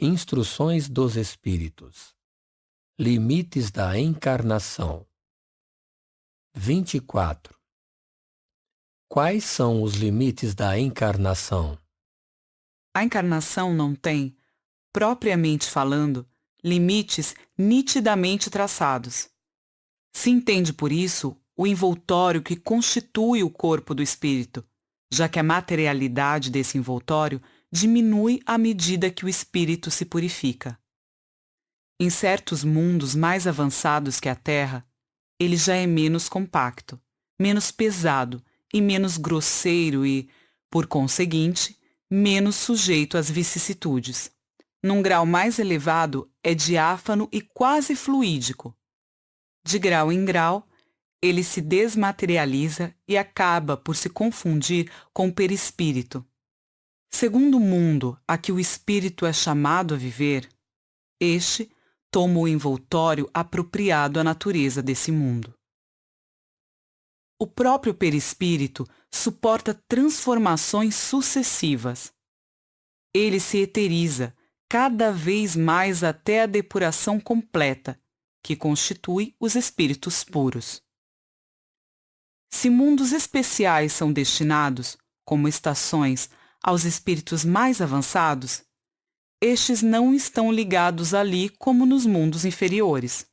Instruções dos Espíritos. Limites da encarnação. 24. Quais são os limites da encarnação? A encarnação não tem, propriamente falando, limites nitidamente traçados. Se entende por isso o envoltório que constitui o corpo do espírito, já que a materialidade desse envoltório diminui à medida que o espírito se purifica. Em certos mundos mais avançados que a Terra, ele já é menos compacto, menos pesado e menos grosseiro e, por conseguinte, menos sujeito às vicissitudes. Num grau mais elevado, é diáfano e quase fluídico. De grau em grau, ele se desmaterializa e acaba por se confundir com o perispírito. Segundo o mundo a que o espírito é chamado a viver, este toma o envoltório apropriado à natureza desse mundo. O próprio perispírito suporta transformações sucessivas. Ele se eteriza cada vez mais até a depuração completa, que constitui os espíritos puros. Se mundos especiais são destinados, como estações, aos espíritos mais avançados, estes não estão ligados ali como nos mundos inferiores.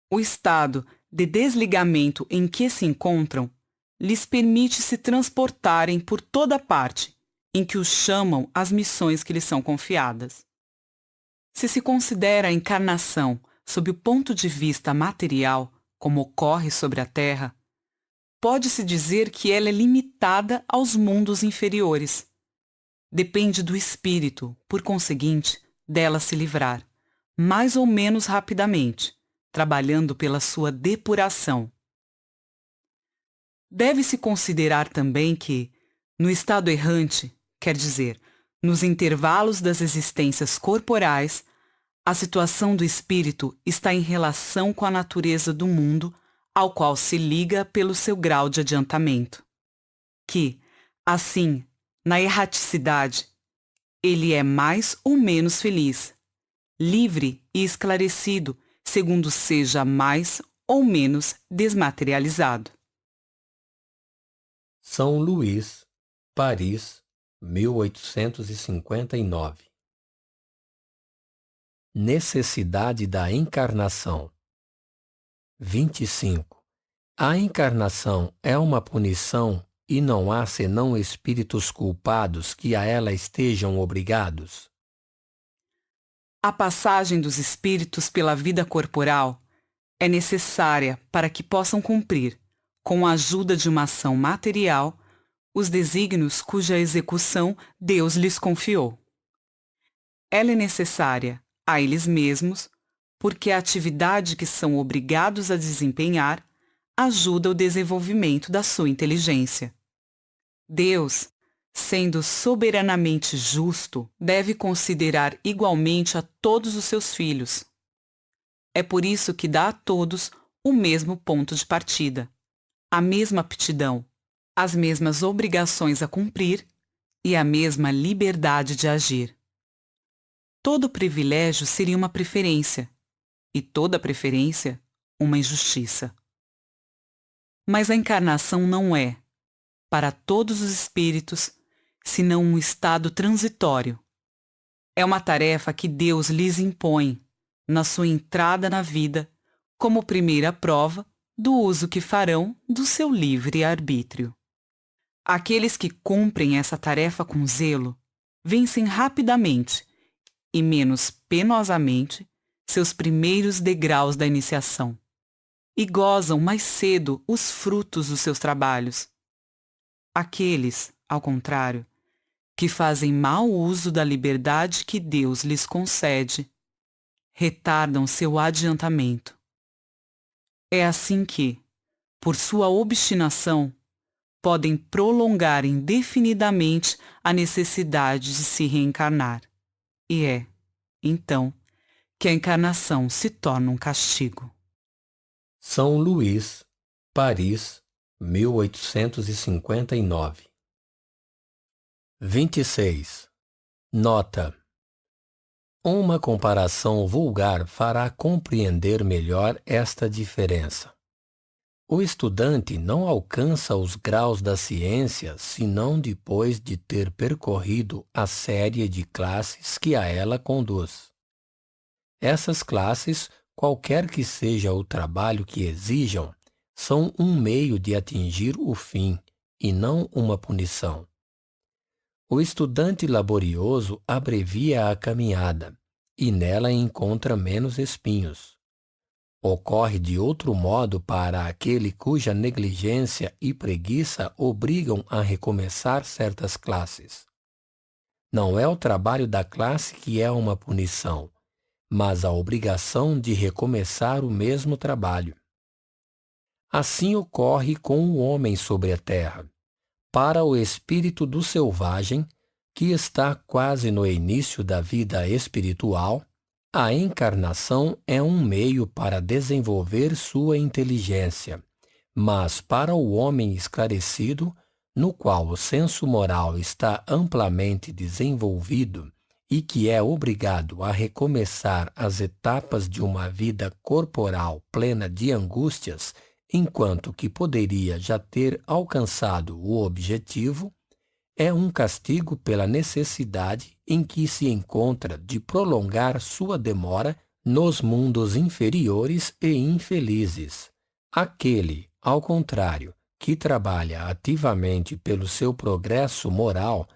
O estado de desligamento em que se encontram lhes permite se transportarem por toda parte em que os chamam as missões que lhes são confiadas. Se se considera a encarnação sob o ponto de vista material, como ocorre sobre a Terra, pode-se dizer que ela é limitada aos mundos inferiores. Depende do espírito, por conseguinte, dela se livrar, mais ou menos rapidamente, trabalhando pela sua depuração. Deve-se considerar também que, no estado errante, quer dizer, nos intervalos das existências corporais, a situação do espírito está em relação com a natureza do mundo ao qual se liga pelo seu grau de adiantamento. Que, assim, na erraticidade, ele é mais ou menos feliz, livre e esclarecido, segundo seja mais ou menos desmaterializado. São Luís, Paris, 1859. Necessidade da encarnação. 25. A encarnação é uma punição e não há senão espíritos culpados que a ela estejam obrigados? A passagem dos espíritos pela vida corporal é necessária para que possam cumprir, com a ajuda de uma ação material, os desígnios cuja execução Deus lhes confiou. Ela é necessária a eles mesmos, porque a atividade que são obrigados a desempenhar ajuda o desenvolvimento da sua inteligência. Deus, sendo soberanamente justo, deve considerar igualmente a todos os seus filhos. É por isso que dá a todos o mesmo ponto de partida, a mesma aptidão, as mesmas obrigações a cumprir e a mesma liberdade de agir. Todo privilégio seria uma preferência, e toda preferência uma injustiça. Mas a encarnação não é, para todos os espíritos, senão um estado transitório. É uma tarefa que Deus lhes impõe, na sua entrada na vida, como primeira prova do uso que farão do seu livre arbítrio. Aqueles que cumprem essa tarefa com zelo, vencem rapidamente e menos penosamente seus primeiros degraus da iniciação, e gozam mais cedo os frutos dos seus trabalhos. Aqueles, ao contrário, que fazem mau uso da liberdade que Deus lhes concede, retardam seu adiantamento. É assim que, por sua obstinação, podem prolongar indefinidamente a necessidade de se reencarnar. E é, então, que a encarnação se torna um castigo. São Luís, Paris, 1859. 26. Nota: Uma comparação vulgar fará compreender melhor esta diferença. O estudante não alcança os graus da ciência senão depois de ter percorrido a série de classes que a ela conduz. Essas classes, qualquer que seja o trabalho que exijam, são um meio de atingir o fim e não uma punição. O estudante laborioso abrevia a caminhada e nela encontra menos espinhos. Ocorre de outro modo para aquele cuja negligência e preguiça obrigam a recomeçar certas classes. Não é o trabalho da classe que é uma punição, mas a obrigação de recomeçar o mesmo trabalho. Assim ocorre com o homem sobre a terra. Para o espírito do selvagem, que está quase no início da vida espiritual, a encarnação é um meio para desenvolver sua inteligência, mas para o homem esclarecido, no qual o senso moral está amplamente desenvolvido e que é obrigado a recomeçar as etapas de uma vida corporal plena de angústias, enquanto que poderia já ter alcançado o objetivo, é um castigo pela necessidade em que se encontra de prolongar sua demora nos mundos inferiores e infelizes. Aquele, ao contrário, que trabalha ativamente pelo seu progresso moral,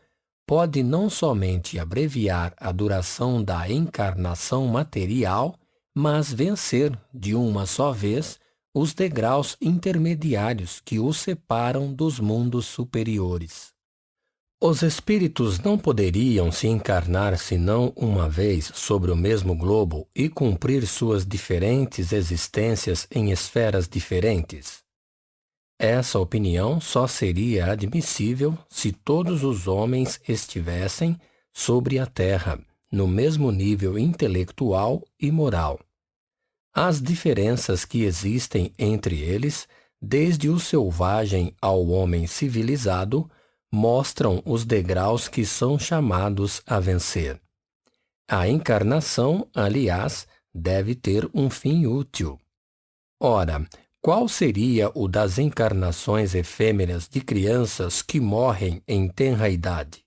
pode não somente abreviar a duração da encarnação material, mas vencer, de uma só vez, os degraus intermediários que o separam dos mundos superiores. Os espíritos não poderiam se encarnar senão uma vez sobre o mesmo globo e cumprir suas diferentes existências em esferas diferentes. Essa opinião só seria admissível se todos os homens estivessem sobre a Terra, no mesmo nível intelectual e moral. As diferenças que existem entre eles, desde o selvagem ao homem civilizado, mostram os degraus que são chamados a vencer. A encarnação, aliás, deve ter um fim útil. Ora, qual seria o das encarnações efêmeras de crianças que morrem em tenra idade?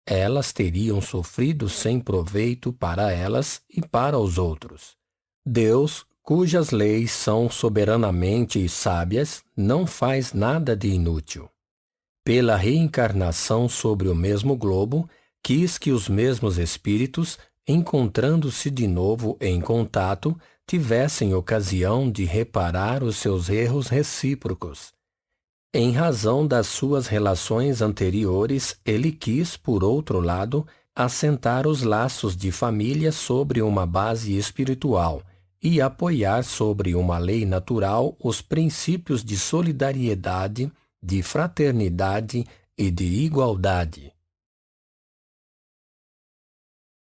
Elas teriam sofrido sem proveito para elas e para os outros. Deus, cujas leis são soberanamente sábias, não faz nada de inútil. Pela reencarnação sobre o mesmo globo, quis que os mesmos espíritos, encontrando-se de novo em contato, tivessem ocasião de reparar os seus erros recíprocos. Em razão das suas relações anteriores, ele quis, por outro lado, assentar os laços de família sobre uma base espiritual e apoiar sobre uma lei natural os princípios de solidariedade, de fraternidade e de igualdade.